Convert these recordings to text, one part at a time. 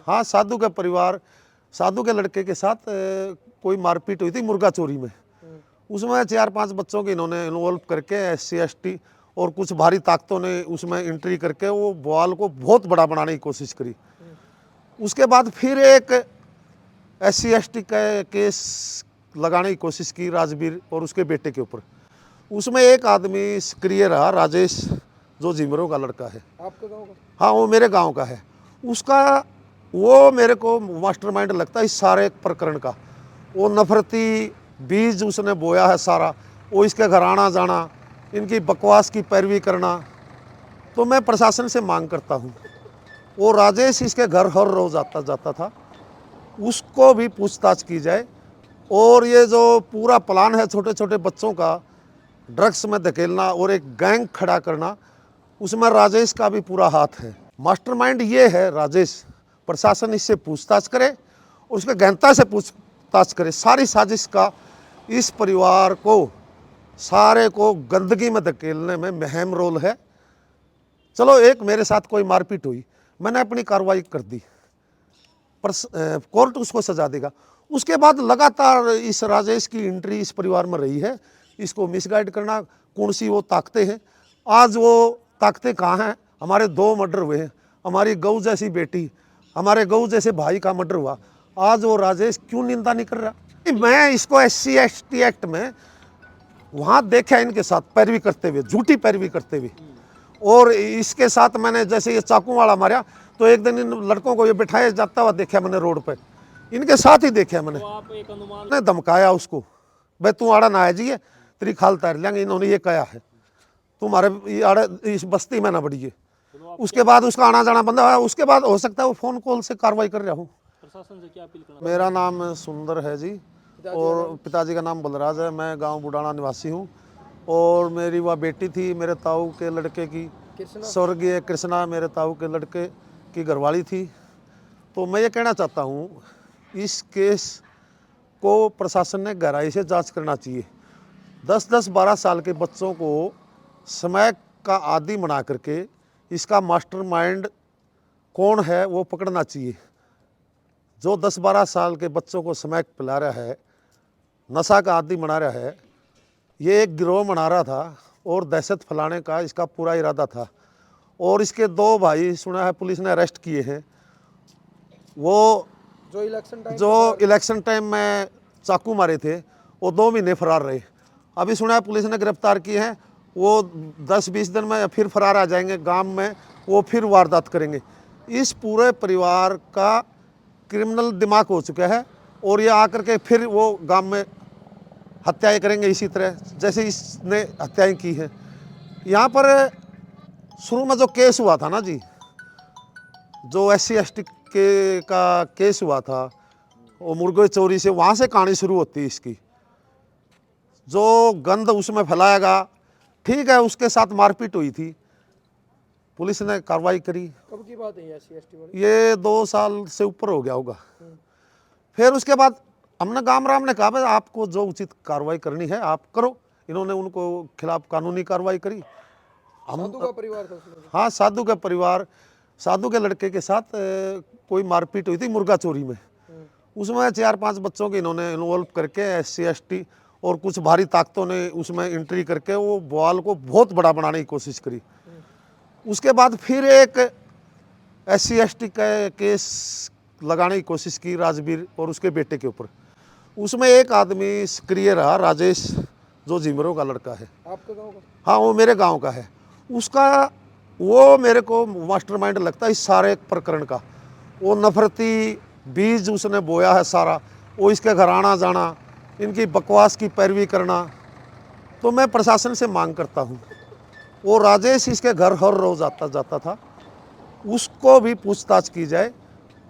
हाँ, साधु के लड़के के साथ कोई मारपीट हुई थी मुर्गा चोरी में। उसमें 4-5 बच्चों के इन्होंने इन्वॉल्व करके SC ST और कुछ भारी ताकतों ने उसमें एंट्री करके वो बवाल को बहुत बड़ा बनाने की कोशिश करी। उसके बाद फिर एक SC ST का केस लगाने की कोशिश की राजवीर और उसके बेटे के ऊपर। उसमें एक आदमी सक्रिय रहा, राजेश, जो जिमरो का लड़का है। आपके गांव का? हाँ, वो मेरे गांव का है। उसका वो मेरे को मास्टरमाइंड लगता है इस सारे प्रकरण का। वो नफरती बीज उसने बोया है सारा, वो इसके घर आना जाना, इनकी बकवास की पैरवी करना। तो मैं प्रशासन से मांग करता हूँ, वो राजेश इसके घर हर रोज आता जाता था, उसको भी पूछताछ की जाए। और ये जो पूरा प्लान है छोटे छोटे बच्चों का ड्रग्स में धकेलना और एक गैंग खड़ा करना, उसमें राजेश का भी पूरा हाथ है। मास्टरमाइंड ये है राजेश। प्रशासन इससे पूछताछ करे और उसके गहनता से पूछताछ करे। सारी साजिश का इस परिवार को सारे को गंदगी में धकेलने में अहम रोल है। चलो, एक मेरे साथ कोई मारपीट हुई, मैंने अपनी कार्रवाई कर दी, पर कोर्ट उसको सजा देगा। उसके बाद लगातार इस राजेश की एंट्री इस परिवार में रही है, इसको मिसगाइड करना। कौन सी वो ताकतें हैं, आज वो ताकतें कहाँ हैं? हमारे 2 मर्डर हुए हैं, हमारी गऊ जैसी बेटी, हमारे गऊ जैसे भाई का मर्डर हुआ, आज वो राजेश क्यों निंदा नहीं कर रहा? मैं इसको SC ST एक्ट में वहाँ देखा इनके साथ पैरवी करते हुए, झूठी पैरवी करते हुए। और इसके साथ मैंने जैसे ये चाकू वाला मारा, तो एक दिन इन लड़कों को ये बिठाया जाता हुआ देखा मैंने रोड पे, इनके साथ ही देखा मैंने। तो आप एक अनुमान ने धमकाया उसको, भाई तू आड़ा ना आए जी, तेरी खाल तैर लेंगे, इन्होंने ये कहा है, तुम्हारे ये आड़े इस बस्ती में ना बढ़िए। उसके बाद उसका आना जाना बंद हुआ। उसके बाद हो सकता है वो फोन कॉल से कार्रवाई कर रहा हूँ। प्रशासन से क्या अपील करना? मेरा नाम सुंदर है जी, और पिताजी का नाम बलराज है। मैं गांव बुडाना निवासी हूँ, और मेरी वह बेटी थी मेरे ताऊ के लड़के की, स्वर्गीय कृष्णा, मेरे ताऊ के लड़के की घरवाली थी। तो मैं ये कहना चाहता हूँ, इस केस को प्रशासन ने गहराई से जांच करना चाहिए। 10-10, 12 साल के बच्चों को समय का आदी बना करके इसका मास्टरमाइंड कौन है वो पकड़ना चाहिए। जो 10-12 साल के बच्चों को स्मैक पिला रहा है, नशा का आदी बना रहा है, ये एक गिरोह बना रहा था और दहशत फैलाने का इसका पूरा इरादा था। और इसके 2 भाई सुना है पुलिस ने अरेस्ट किए हैं, वो जो इलेक्शन टाइम में चाकू मारे थे, वो 2 महीने फरार रहे। अभी सुना है पुलिस ने गिरफ्तार किए हैं, वो 10-20 दिन में फिर फरार आ जाएंगे गांव में, वो फिर वारदात करेंगे। इस पूरे परिवार का क्रिमिनल दिमाग हो चुका है, और ये आकर के फिर वो गांव में हत्याएं करेंगे इसी तरह जैसे इसने हत्याएं की हैं। यहाँ पर शुरू में जो केस हुआ था ना जी, जो SC ST के का केस हुआ था, वो मुर्गे चोरी से, वहाँ से कहानी शुरू होती है इसकी। जो गंद उसमें फैलाएगा, ठीक है, उसके साथ मारपीट हुई थी, पुलिस ने कार्रवाई करी। कब की बात है SC ST वाली? ये 2 साल से ऊपर हो गया होगा। फिर उसके बाद हमने गाम राम ने कहा भाई आपको जो उचित कार्रवाई करनी है आप करो। इन्होंने उनको खिलाफ कानूनी कार्रवाई करी। साधु का परिवार था उसमें? हाँ, साधु के लड़के के साथ कोई मारपीट हुई थी मुर्गा चोरी में। उसमें 4-5 बच्चों के इन्होंने इन्वॉल्व करके SC ST और कुछ भारी ताकतों ने उसमें एंट्री करके वो बवाल को बहुत बड़ा बनाने की कोशिश करी। उसके बाद फिर एक SC ST का केस लगाने की कोशिश की राजवीर और उसके बेटे के ऊपर। उसमें एक आदमी सक्रिय रहा, राजेश, जो जिमरो का लड़का है। आपके गांव का? हाँ, वो मेरे गांव का है। उसका वो मेरे को मास्टरमाइंड लगता है इस सारे प्रकरण का। वो नफरती बीज उसने बोया है सारा, वो इसके घर आना जाना, इनकी बकवास की पैरवी करना। तो मैं प्रशासन से मांग करता हूँ, वो राजेश इसके घर हर रोज आता जाता था, उसको भी पूछताछ की जाए।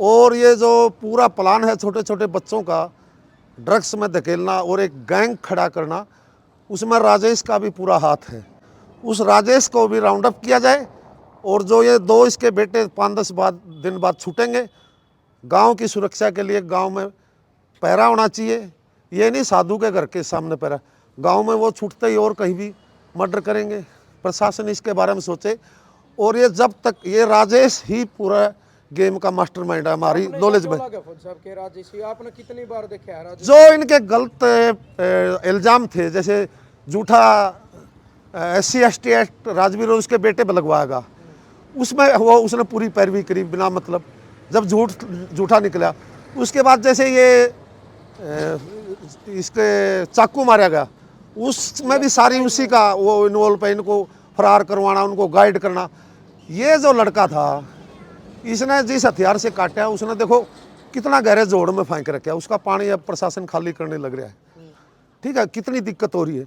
और ये जो पूरा प्लान है छोटे छोटे बच्चों का ड्रग्स में धकेलना और एक गैंग खड़ा करना, उसमें राजेश का भी पूरा हाथ है। उस राजेश को भी राउंड अप किया जाए। और जो ये 2 इसके बेटे 5-10 दिन बाद छूटेंगे, गांव की सुरक्षा के लिए गांव में पहरा होना चाहिए। ये नहीं साधु के घर के सामने पहरा, गांव में वो छूटते ही और कहीं भी मर्डर करेंगे। प्रशासन इसके बारे में सोचे। और ये जब तक ये राजेश ही पूरा गेम का मास्टरमाइंड है, हमारी नॉलेज में। फौजी साहब के राजेश आपने कितनी बार देखा है राजेश? जो इनके गलत इल्ज़ाम थे, जैसे झूठा SC/ST एक्ट राजवीर और उसके बेटे पे लगवाएगा, उसमें वो उसने पूरी पैरवी करी बिना मतलब, जब झूठा निकला। उसके बाद जैसे ये इसके चाकू मारा गया, उसमें भी सारी उसी का वो इन्वॉल्व है, इनको फरार करवाना, उनको गाइड करना। ये जो लड़का था, इसने जिस हथियार से काटा, उसने देखो कितना गहरे जोड़ में फेंक रखा, उसका पानी अब प्रशासन खाली करने लग रहा है। ठीक है, कितनी दिक्कत हो रही है,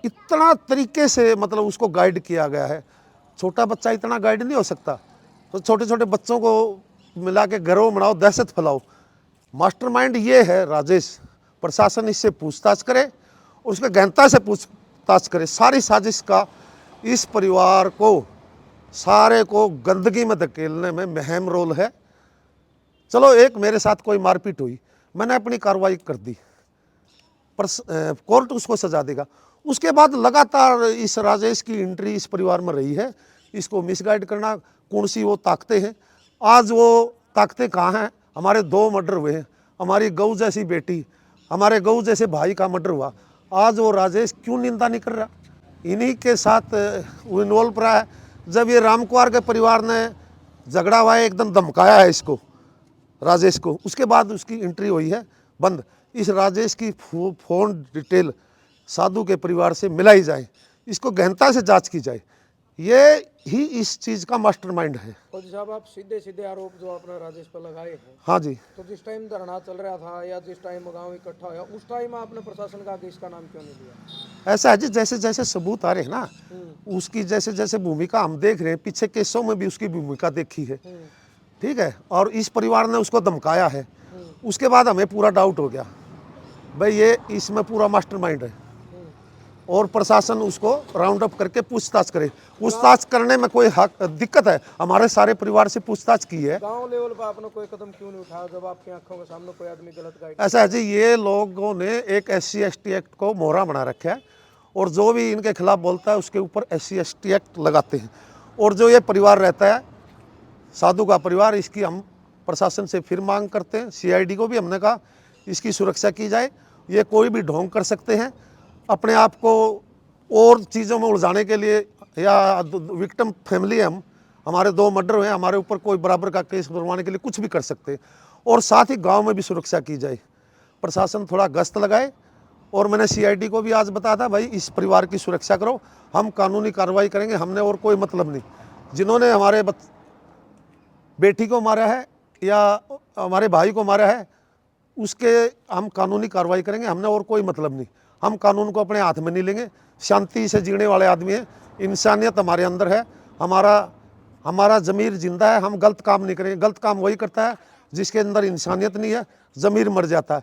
इतना तरीके से मतलब उसको गाइड किया गया है। छोटा बच्चा इतना गाइड नहीं हो सकता, तो छोटे छोटे बच्चों को मिला के घरों बनाओ, दहशत फैलाओ। मास्टरमाइंड ये है राजेश। प्रशासन इससे पूछताछ करे और उसके गहनता से पूछताछ करे। सारी साजिश का इस परिवार को सारे को गंदगी में धकेलने में अहम रोल है। चलो, एक मेरे साथ कोई मारपीट हुई, मैंने अपनी कार्रवाई कर दी, पर कोर्ट उसको सजा देगा। उसके बाद लगातार इस राजेश की एंट्री इस परिवार में रही है, इसको मिसगाइड करना। कौन सी वो ताकतें हैं, आज वो ताकतें कहाँ हैं? हमारे 2 मर्डर हुए हैं, हमारी गऊ जैसी बेटी, हमारे गऊ जैसे भाई का मर्डर हुआ, आज वो राजेश क्यों निंदा नहीं कर रहा? इन्हीं के साथ वो इन्वॉल्व रहा है। जब ये रामकुमार के परिवार ने झगड़ा हुआ है, एकदम धमकाया है इसको, राजेश को, उसके बाद उसकी एंट्री हुई है बंद। इस राजेश की फ़ोन डिटेल साधु के परिवार से मिलाई जाए, इसको गहनता से जांच की जाए। ये ही इस चीज़ का मास्टरमाइंड है। फौजी साहब, आप सीधे सीधे आरोप जो आपने राजेश पर लगाए हैं, हाँ जी। तो जिस टाइम धरना चल रहा था या जिस टाइम गांव इकट्ठा हुआ, उस टाइम आपने प्रशासन का आगे इसका नाम क्यों नहीं लिया? ऐसा है जी, जैसे जैसे सबूत आ रहे हैं ना, उसकी जैसे जैसे भूमिका हम देख रहे हैं, पीछे केसों में भी उसकी भूमिका देखी है। ठीक है, और इस परिवार ने उसको धमकाया है। उसके बाद हमें पूरा डाउट हो गया, भाई ये इसमें पूरा मास्टरमाइंड है, और प्रशासन उसको राउंड अप करके पूछताछ करे। पूछताछ करने में कोई दिक्कत है? हमारे सारे परिवार से पूछताछ की है। गांव लेवल पर आपने कोई कदम क्यों नहीं उठाया जब आपकी आंखों के सामने कोई आदमी गलत गाइड? ऐसा है जी, ये लोगों ने एक SC/ST एक्ट को मोहरा बना रखा है, और जो भी इनके खिलाफ बोलता है उसके ऊपर SC/ST एक्ट लगाते हैं। और जो ये परिवार रहता है, साधु का परिवार, इसकी हम प्रशासन से फिर मांग करते हैं। CID को भी हमने कहा इसकी सुरक्षा की जाए। ये कोई भी ढोंग कर सकते हैं अपने आप को और चीज़ों में उलझाने के लिए, या विक्टिम फैमिली है हम, हमारे 2 मर्डर हुए हैं, हमारे ऊपर कोई बराबर का केस बनवाने के लिए कुछ भी कर सकते हैं। और साथ ही गांव में भी सुरक्षा की जाए, प्रशासन थोड़ा गश्त लगाए। और मैंने CID को भी आज बताया था, भाई इस परिवार की सुरक्षा करो, हम कानूनी कार्रवाई करेंगे, हमने और कोई मतलब नहीं। जिन्होंने हमारे बेटी को मारा है या हमारे भाई को मारा है, उसके हम कानूनी कार्रवाई करेंगे, हमने और कोई मतलब नहीं। हम कानून को अपने हाथ में नहीं लेंगे, शांति से जीने वाले आदमी हैं, इंसानियत हमारे अंदर है, हमारा ज़मीर जिंदा है, हम गलत काम नहीं करेंगे। गलत काम वही करता है जिसके अंदर इंसानियत नहीं है, ज़मीर मर जाता है।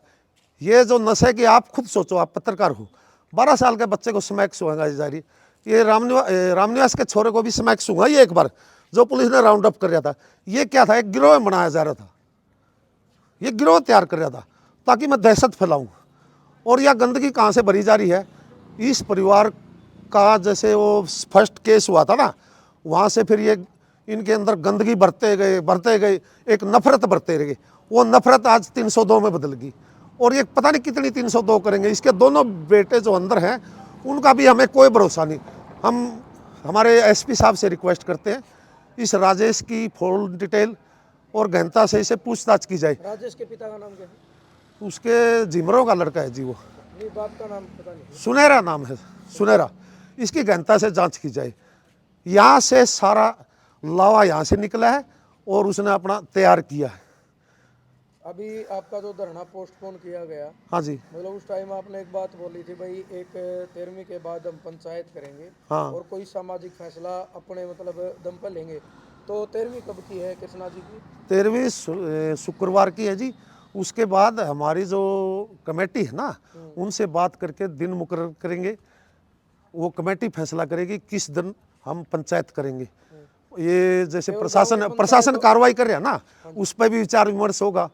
ये जो नशे की, आप खुद सोचो, आप पत्रकार हो, 12 साल के बच्चे को स्मैक सुंघा जा रही, ये रामनिवास के छोरे को भी स्मैक सुंघा ही एक बार, जो पुलिस ने राउंड अप कर रहा था। ये क्या था? एक गिरोह बनाया जा रहा था, ये गिरोह तैयार कर रहा था ताकि मैं दहशत फैलाऊं। और यह गंदगी कहाँ से भरी जा रही है? इस परिवार का जैसे वो फर्स्ट केस हुआ था ना, वहाँ से फिर ये इनके अंदर गंदगी बढ़ते गए, एक नफरत बढ़ते गए। वो नफरत आज 302 में बदल गई, और ये पता नहीं कितनी 302 करेंगे। इसके दोनों बेटे जो अंदर हैं, उनका भी हमें कोई भरोसा नहीं। हम हमारे SP साहब से रिक्वेस्ट करते हैं, इस राजेश की फुल डिटेल और गहनता से इसे पूछताछ की जाए। राजेश के पिता का नाम क्या है? उसके जिमरों का लड़का है जी, वो नहीं, बाप का नाम पता नहीं। सुनहरा नाम है, सुनहरा। इसकी गहनता से जांच की जाए। यहाँ से सारा लावा यहाँ से निकला है और उसने अपना तैयार किया है। अभी आपका जो धरना पोस्टपोन किया गया, हाँ जी, मतलब उस टाइम आपने एक बात बोली थी, भाई एक 13वीं के बाद हम पंचायत करेंगे, हाँ। और कोई सामाजिक फैसला अपने मतलब दम पर लेंगे। तो 13वीं कब की है कृष्णा जी की? 13वीं शुक्रवार की है जी। उसके बाद हमारी जो कमेटी है ना, उनसे बात करके दिन मुकर्रर करेंगे। वो कमेटी फैसला करेगी किस दिन हम पंचायत करेंगे। ये जैसे प्रशासन कार्रवाई कर रहा है ना, उस पर भी विचार विमर्श होगा,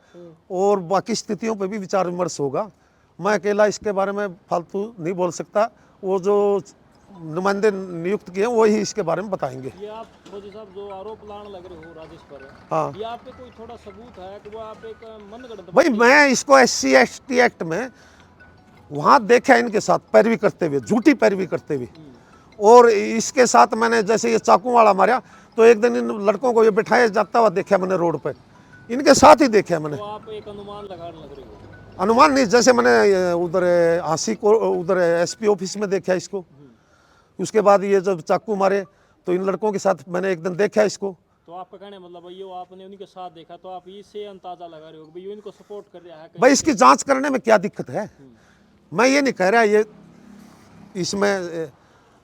और बाकी स्थितियों पर भी विचार विमर्श होगा। मैं अकेला इसके बारे में फालतू नहीं बोल सकता। वो जो नुमाइंदे नियुक्त किए हैं, वही इसके बारे में बताएंगे। ये आप फौजी साहब जो आरोप लाने लग रहे हो राजेश पर, हाँ ये आप पे कोई थोड़ा सबूत है कि वो आप एक मनगढ़ंत भाई, मैं इसको SC ST एक्ट में वहाँ देखा इनके साथ पैरवी करते हुए, झूठी पैरवी करते हुए। और इसके साथ मैंने जैसे ये चाकू वाला मारा, तो एक दिन इन लड़कों को ये बिठाया जाता हुआ देखा मैंने रोड पे, इनके साथ ही देखा मैंने। तो आप एक अनुमान लगाने लग रहे हो? अनुमान नहीं, जैसे मैंने उधर हाँसी को उधर SP ऑफिस में देखा इसको, उसके बाद ये जब चाकू मारे तो इन लड़कों के साथ मैंने एक दिन देखा इसको। तो आपका कहने मतलब भाई ये आपने उनके साथ देखा, तो आप इससे अंदाजा लगा रहे हो कि भाई इनको सपोर्ट कर रहा है? भाई इसकी जांच करने में क्या दिक्कत है? मैं ये नहीं कह रहा ये इसमें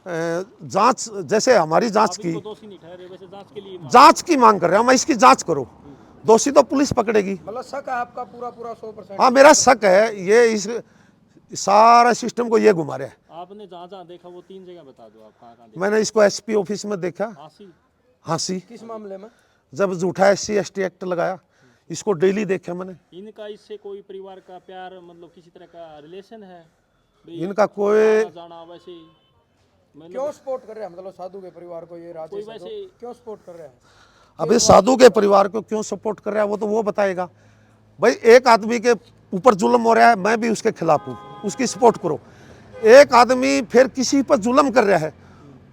जांच, जैसे हमारी जांच की, दोषी नहीं ठहरे, वैसे जांच के लिए जांच की मांग कर रहा हूँ मैं, इसकी जांच करो, दोषी तो पुलिस पकड़ेगी। मतलब शक है आपका पूरा 100%? हाँ, मेरा शक है ये इस सारा सिस्टम को ये घुमा रहा है। आपने जहाँ जहाँ देखा वो 3 जगह बता दो आप, कहाँ कहाँ देखा? मैंने इसको SP ऑफिस में देखा, हाँसी? हाँसी, किस मामले में? जब झूठा SC ST एक्ट लगाया, इसको डेली देखा मैंने। इनका इससे कोई परिवार का प्यार मतलब किसी तरह का रिलेशन है? भाई इनका कोई आना जाना वैसे ही मतलब क्यों सपोर्ट कर रहे हैं, मतलब साधु के परिवार को ये राजेश वैसे यादव क्यों सपोर्ट कर रहे हैं? अभी साधु के परिवार को क्यों सपोर्ट कर रहा है वो तो वो बताएगा। भाई एक आदमी के ऊपर जुल्म हो रहा है, मैं भी उसके खिलाफ हूँ, उसकी सपोर्ट करो। एक आदमी फिर किसी पर जुल्म कर रहा है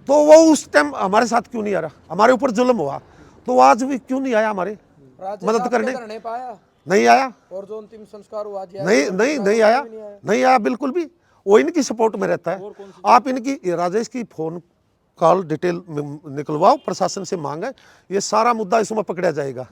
तो वो उस टाइम हमारे साथ क्यों नहीं आ रहा? हमारे ऊपर जुल्म हुआ तो आज भी क्यों नहीं आया हमारे राजेश मदद आपके करने? घर नहीं पाया नहीं आया, और जो अंतिम संस्कार हुआ आज नहीं आया, नहीं आया बिल्कुल भी। वो इनकी सपोर्ट में रहता है। आप इनकी राजेश की फोन कॉल डिटेल निकलवाओ, प्रशासन से मांगे, ये सारा मुद्दा इसमें पकड़ा जाएगा।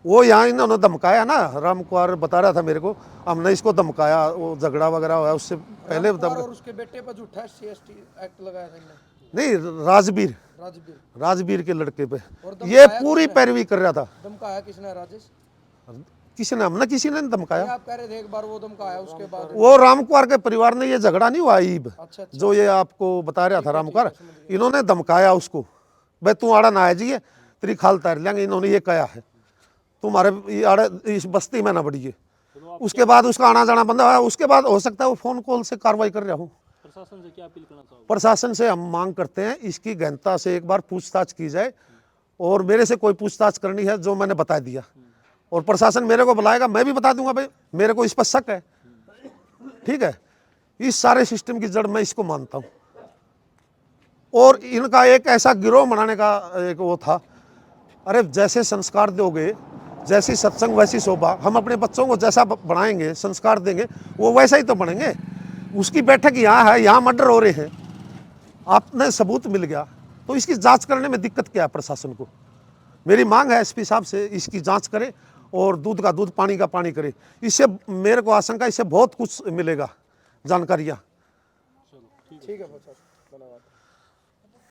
वो यहाँ इन्होंने धमकाया ना, राम कुमार बता रहा था मेरे को, हमने इसको धमकाया, वो झगड़ा वगैरह हुआ उससे पहले और उसके बेटे पर झूठा SC ST एक्ट लगाया था इन्होंने? नहीं, राजवीर राजवीर राजवीर के लड़के पे और ये पूरी पैरवी कर रहा था। धमकाया किसने राजेश? किसी ने, हमने किसी ने नहीं धमकाया। आप कह रहे थे एक बार वो धमकाया, उसके बाद वो राम कुमार के परिवार ने, ये झगड़ा नहीं हुआ ईब, अच्छा जो ये आपको बता रहा था राम कुमार, इन्होंने धमकाया उसको, भाई तू आड़ा ना आ जाइए, तेरी खाल तैर लेंगे, इन्होंने ये कहा है, तुम्हारे आड़े इस बस्ती में ना बढ़िए। उसके बाद उसका आना जाना बंद हुआ। उसके बाद हो सकता है वो फोन कॉल से कार्रवाई कर रहा हूँ। प्रशासन से क्या अपील करना चाहोगे? प्रशासन से हम मांग करते हैं इसकी गहनता से एक बार पूछताछ की जाए, और मेरे से कोई पूछताछ करनी है जो मैंने बता दिया, और प्रशासन मेरे को बुलाएगा मैं भी बता दूंगा, भाई मेरे को इस पर शक है, ठीक है। इस सारे सिस्टम की जड़ मैं इसको मानता हूँ। और इनका एक ऐसा गिरोह बनाने का एक वो था, अरे जैसे संस्कार दोगे, जैसी सत्संग वैसी शोभा, हम अपने बच्चों को जैसा बनाएंगे, संस्कार देंगे, वो वैसा ही तो बनेंगे। उसकी बैठक यहाँ है, यहाँ मर्डर हो रहे हैं, आपने सबूत मिल गया, तो इसकी जांच करने में दिक्कत क्या है प्रशासन को? मेरी मांग है SP साहब से इसकी जांच करे और दूध का दूध, पानी का पानी करे। इससे मेरे को आशंका, इससे बहुत कुछ मिलेगा जानकारियाँ। ठीक है, धन्यवाद।